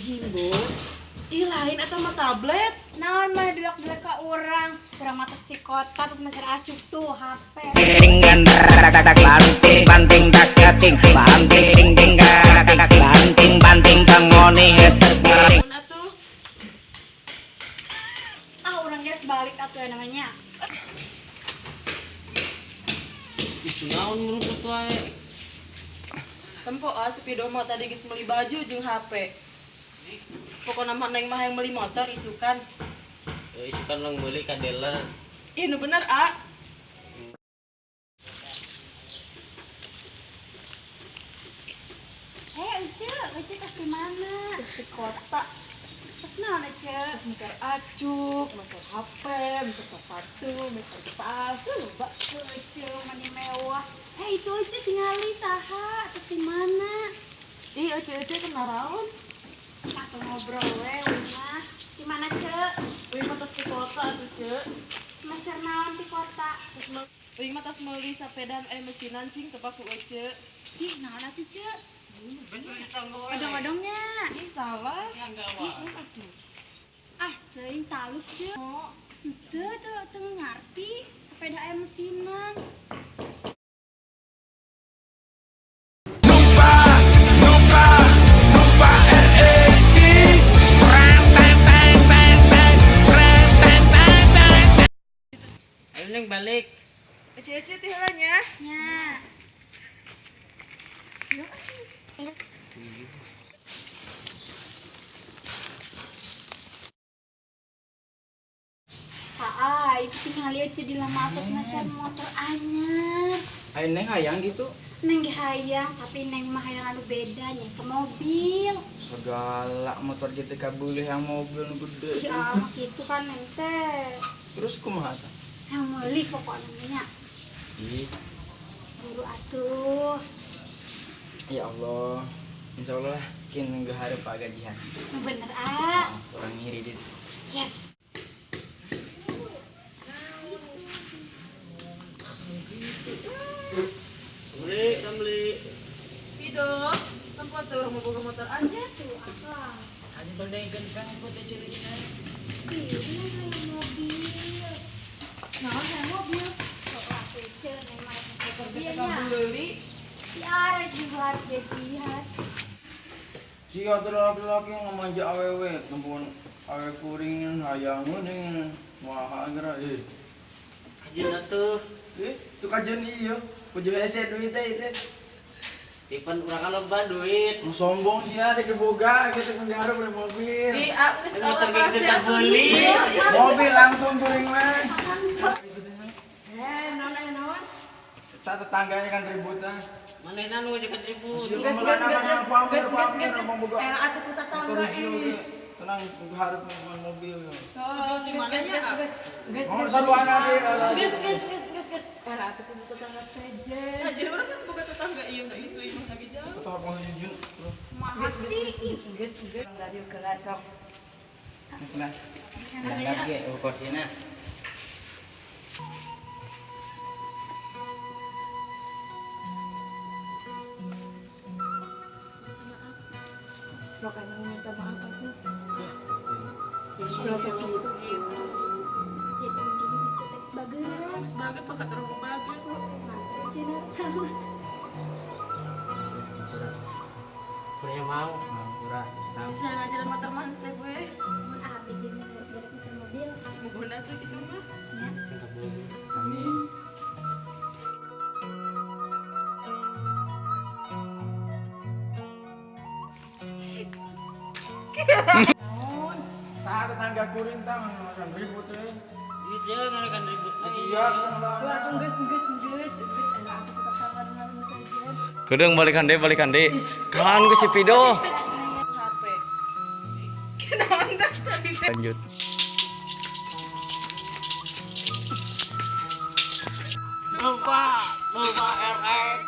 jimbot. Ih lain atau mah tablet. Naon mah delok-delok ka urang mah tos di kota terus masih acuh tuh HP. Dengan banting banting tak kating banting ding ding banting banting tangoni Naon atuh? Ah urang geus balik atuh ya namanya. Itu naon meruput wae. Tempo sepido mah tadi geus meuli baju jeung HP. Pokoknya mah neng mah yang beli motor isukan. Isukan lang beli ka dealer. Ih nu bener A. Uce kas di mana? Terus di kota. Terus naon Uce? Terus mikir acuk, masuk HP, masuk sepatu, masuk tas, loba. Uce mani mewah. Itu Uce tingali saha? Terus di mana? Ih ece kenaraon. Aku ngobrol we mah. Di mana Ce? Wih mah tos di kota atuh ce. Semester naon di kota? Wih mah tos meuli sepedaan mesinan cing tepak ku ece. Ih naon atuh Ce? Odong-odongnya. Ih salah. Aduh. Ah, ceuing taluk Ce. Oh, Teu ngarti sepeda mesinan. Ayo neng balik. ece teh heulanya. Nya. Itu tinggal lihat di lama atas mesen motor anyar. Ayo neng hayang gitu. Neng ge hayang, tapi neng mah hayang anu beda nya ke mobil. Segala motor gitu kabulih yang mobil nu gede. Ya mah gitu kan neng teh. Terus kumaha tah? Yang meuli pokoknya nya. Ih, Buru atuh. ya Allah. Insya Allah kin nggak harap pak gajian. Bener ah. Orang ngiri dit. Yes. Beli. Pido, tempat tuh mau boga motor anyar. Tuh apa? Aja tondengkeun kan foto cerita. Iya, neng mobil. Naon hayang mobil? Sok atuh ce neng mah motor Kita nya. beli. Tiara juga gajian. Si ada laki-laki ngamanja awewe, tempun awewe kuringin hayang meuning moal geura Ajeuna tuh. Tu kajian ieu. Puju hese duit teh itu. Tipen urang loba duit. Mau sombong sih ya, dek boga gitu nggarep beli mobil. Ih, aku geus Motor awal gede rasa beli. Mobil langsung kuring mah. naon? Kita tetangganya kan ributan. Manehna nu jeung ribut. Siapa melanang pamer mau boga. Atuh ku tetangga Tenang, tunggu harap dengan mobil. di mananya? Mau saruana deh. Era atuh ku tetangga sejen. Aja urang teh boga tetangga ieu na itu imah lagi jauh. Tetap mau jujur. Makasih. Geus dari kelas sok. Nah, lagi ukosina. Sok anu minta maaf atuh. Jadi Berapa gitu. gitu? Jadi gini dicetak sebageran. Sebagai pakat orang bahagia. Mantap cina salah. Punya mau. Murah. Bisa ngajarin motor manse gue. Mun abdi gini gara-gara bisa mobil. Mumpuna tuh gitu mah. Ya. Sing kabeli. Amin. Naon? Tah tetangga kuring tah kan ribut teh. Ieu jeung ngarekan ribut. Siap Gua geus enak atuh ku tetangga nu sejen. Kedeng balikan deh kalaan ke si Pido HP. Kenaon dah tadi teh? lanjut Lupa RX.